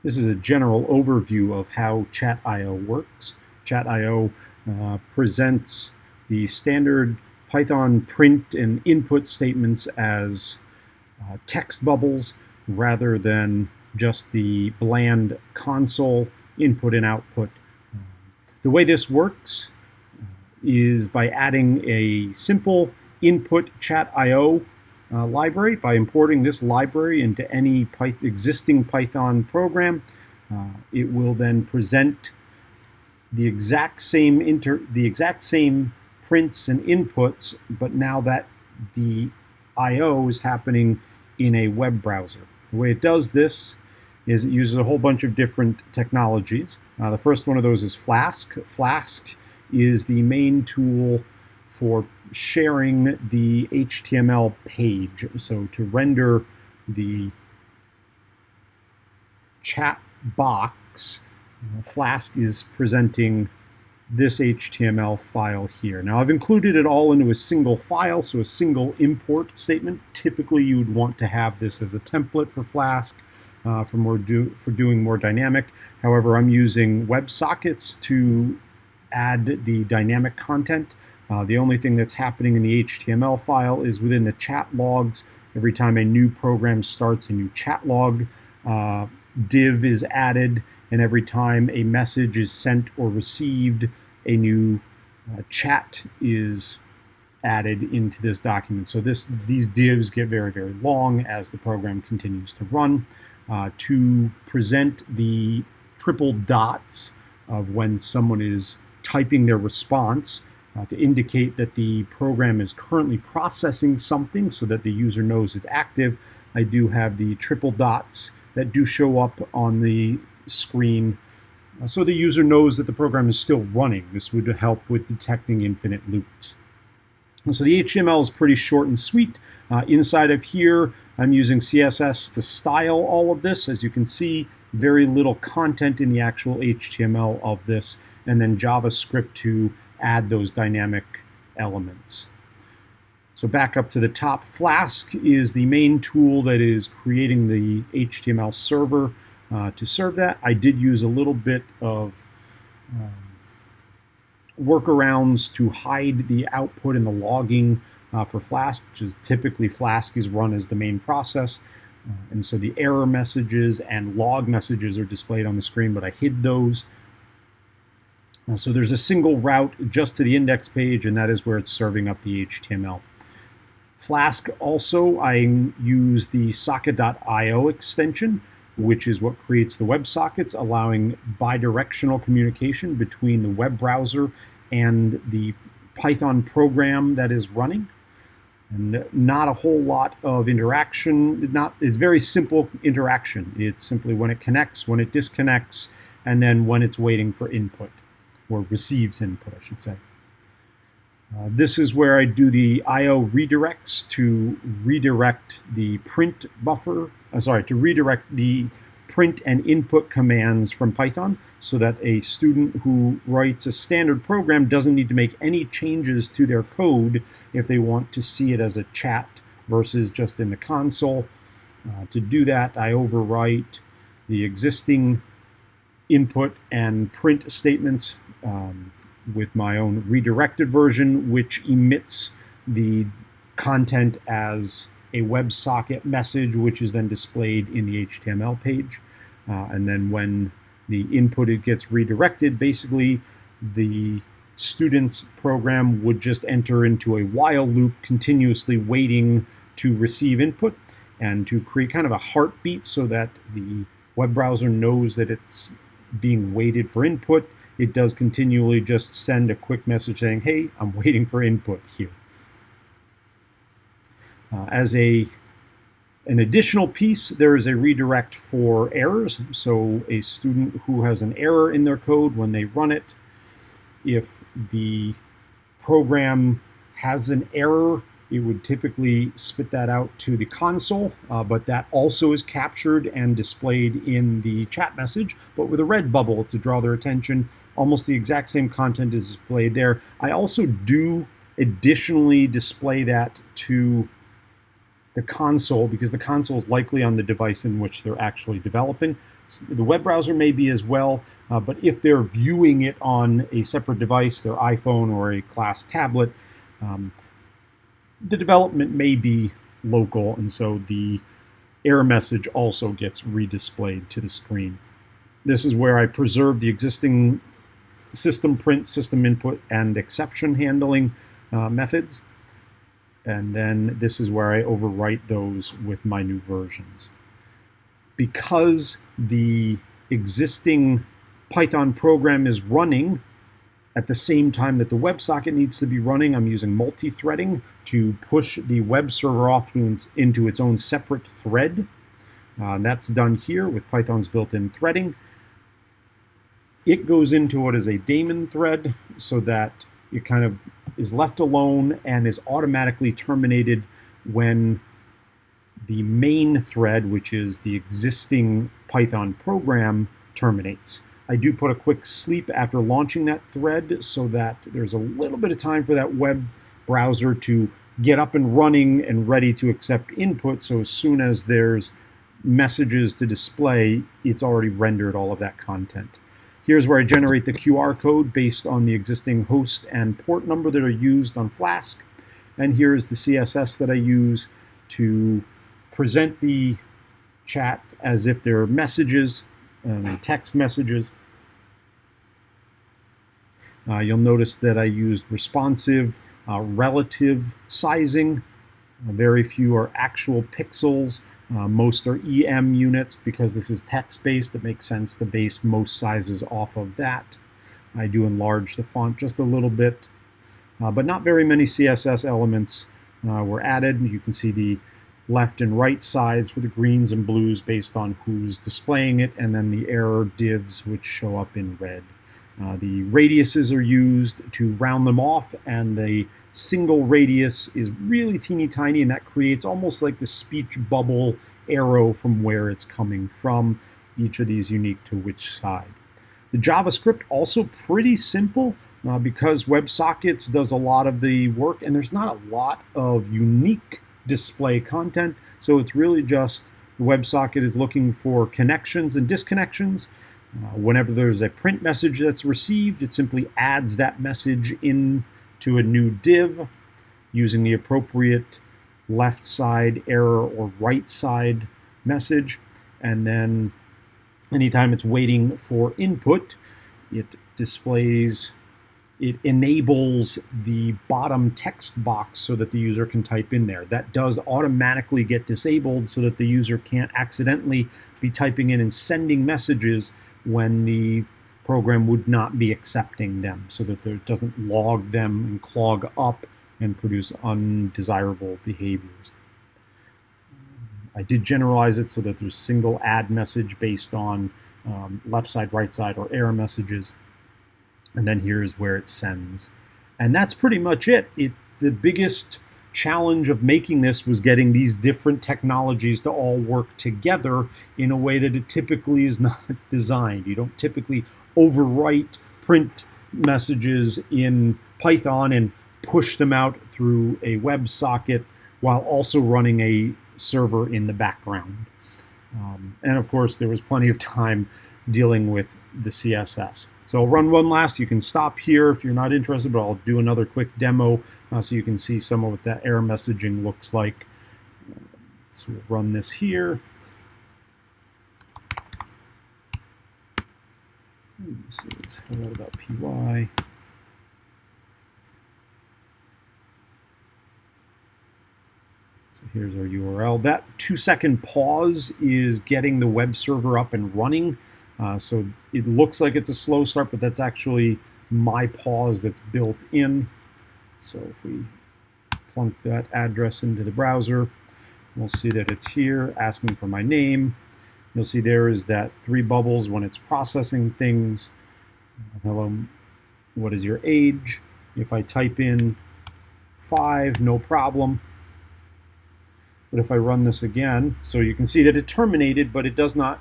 This is a general overview of how ChatIO works. ChatIO presents the standard Python print and input statements as text bubbles rather than just the bland console input and output. The way this works is by adding a simple input ChatIO library. By importing this library into any existing Python program, it will then present the exact same prints and inputs, but now that the I/O is happening in a web browser. The way it does this is it uses a whole bunch of different technologies. The first one of those is Flask. Flask is the main tool for sharing the HTML page. So to render the chat box, Flask is presenting this HTML file here. Now I've included it all into a single file, so a single import statement. Typically you would want to have this as a template for Flask for doing more dynamic. However, I'm using WebSockets to add the dynamic content. The only thing that's happening in the HTML file is within the chat logs. Every time a new program starts, a new chat log div is added, and every time a message is sent or received, a new chat is added into this document. So these divs get very, very long as the program continues to run. To present the triple dots of when someone is typing their response, to indicate that the program is currently processing something so that the user knows it's active, I do have the triple dots that do show up on the screen so the user knows that the program is still running. This would help with detecting infinite loops. And so the HTML is pretty short and sweet. Inside of here, I'm using CSS to style all of this. As you can see, very little content in the actual HTML of this, and then JavaScript to add those dynamic elements. So back up to the top, Flask is the main tool that is creating the HTML server to serve that. I did use a little bit of workarounds to hide the output and the logging for Flask, which is typically Flask is run as the main process. And so the error messages and log messages are displayed on the screen, but I hid those. So there's a single route just to the index page, and that is where it's serving up the HTML. Flask also, I use the socket.io extension, which is what creates the WebSockets, allowing bidirectional communication between the web browser and the Python program that is running. And not a whole lot of interaction. It's very simple interaction. It's simply when it connects, when it disconnects, and then when it's waiting for input, or receives input, I should say. This is where I do the I/O redirects to redirect the print buffer, to redirect the print and input commands from Python so that a student who writes a standard program doesn't need to make any changes to their code if they want to see it as a chat versus just in the console. To do that, I overwrite the existing input and print statements with my own redirected version, which emits the content as a WebSocket message, which is then displayed in the HTML page. And then when the input gets redirected, basically the student's program would just enter into a while loop, continuously waiting to receive input and to create kind of a heartbeat so that the web browser knows that it's being waited for input. It does continually just send a quick message saying, hey, I'm waiting for input here. As an additional piece, there is a redirect for errors. So a student who has an error in their code, when they run it, if the program has an error, it would typically spit that out to the console, but that also is captured and displayed in the chat message, but with a red bubble to draw their attention. Almost the exact same content is displayed there. I also do additionally display that to the console, because the console is likely on the device in which they're actually developing. The web browser may be as well, but if they're viewing it on a separate device, their iPhone or a class tablet, the development may be local, and so the error message also gets redisplayed to the screen. This is where I preserve the existing system print, system input, and exception handling methods. And then this is where I overwrite those with my new versions. Because the existing Python program is running at the same time that the WebSocket needs to be running, I'm using multi-threading to push the web server off into its own separate thread. That's done here with Python's built-in threading. It goes into what is a daemon thread so that it kind of is left alone and is automatically terminated when the main thread, which is the existing Python program, terminates. I do put a quick sleep after launching that thread so that there's a little bit of time for that web browser to get up and running and ready to accept input. So as soon as there's messages to display, it's already rendered all of that content. Here's where I generate the QR code based on the existing host and port number that are used on Flask. And here's the CSS that I use to present the chat as if they're messages, text messages. You'll notice that I used responsive relative sizing. Very few are actual pixels. Most are EM units because this is text-based. It makes sense to base most sizes off of that. I do enlarge the font just a little bit, but not very many CSS elements were added. You can see the left and right sides for the greens and blues based on who's displaying it, and then the error divs which show up in red. The radiuses are used to round them off, and the single radius is really teeny tiny, and that creates almost like the speech bubble arrow from where it's coming from, each of these unique to which side. The JavaScript also pretty simple because WebSockets does a lot of the work, and there's not a lot of unique display content, so it's really just the WebSocket is looking for connections and disconnections. Whenever there's a print message that's received, it simply adds that message into a new div using the appropriate left side error or right side message. And then anytime it's waiting for input, it enables the bottom text box so that the user can type in there. That does automatically get disabled so that the user can't accidentally be typing in and sending messages when the program would not be accepting them, so that it doesn't log them and clog up and produce undesirable behaviors. I did generalize it so that there's single add message based on left side, right side, or error messages. And then here's where it sends. And that's pretty much it. The biggest challenge of making this was getting these different technologies to all work together in a way that it typically is not designed. You don't typically overwrite print messages in Python and push them out through a WebSocket while also running a server in the background. And of course, there was plenty of time dealing with the CSS. So I'll run one last. You can stop here if you're not interested, but I'll do another quick demo so you can see some of what that error messaging looks like. So we'll run this here. And this is hello.py. So here's our URL. That 2-second pause is getting the web server up and running. So it looks like it's a slow start, but that's actually my pause that's built in. So if we plunk that address into the browser, we'll see that it's here, asking for my name. You'll see there is that 3 bubbles when it's processing things. Hello, what is your age? If I type in 5, no problem. But if I run this again, so you can see that it terminated, but it does not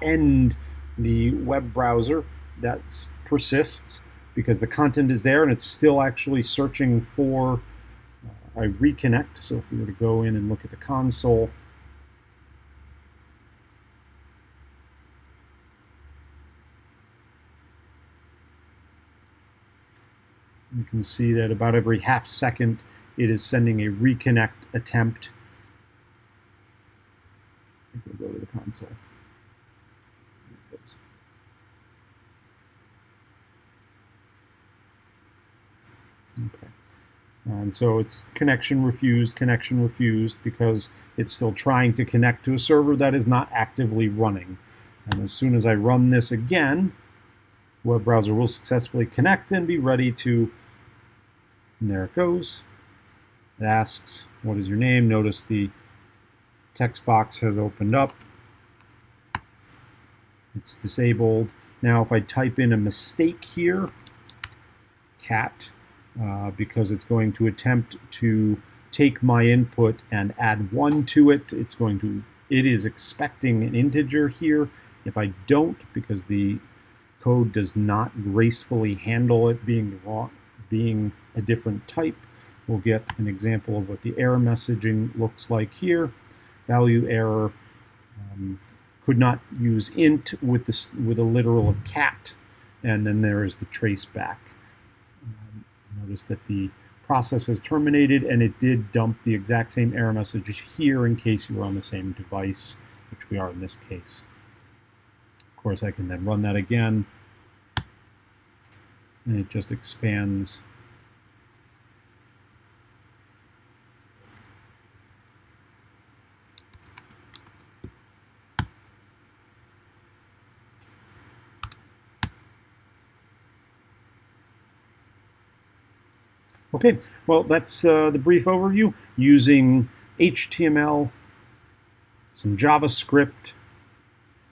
end the web browser. That persists because the content is there and it's still actually searching for I reconnect. So if we were to go in and look at the console, you can see that about every half second it is sending a reconnect attempt. If we go to the console. Okay. And so it's connection refused because it's still trying to connect to a server that is not actively running. And as soon as I run this again, web browser will successfully connect and be ready to, and there it goes. It asks, what is your name? Notice the text box has opened up. It's disabled. Now if I type in a mistake here, cat, because it's going to attempt to take my input and add 1 to it. It is expecting an integer here. If I don't, because the code does not gracefully handle it being a different type, we'll get an example of what the error messaging looks like here. Value error, could not use int with a literal of cat, and then there is the trace back. Notice that the process has terminated, and it did dump the exact same error message here in case you were on the same device, which we are in this case. Of course, I can then run that again, and it just expands. Okay, well, that's the brief overview using HTML, some JavaScript,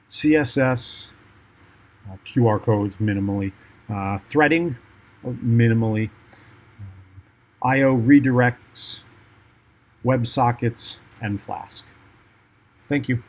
CSS, QR codes minimally, threading minimally, IO redirects, WebSockets, and Flask. Thank you.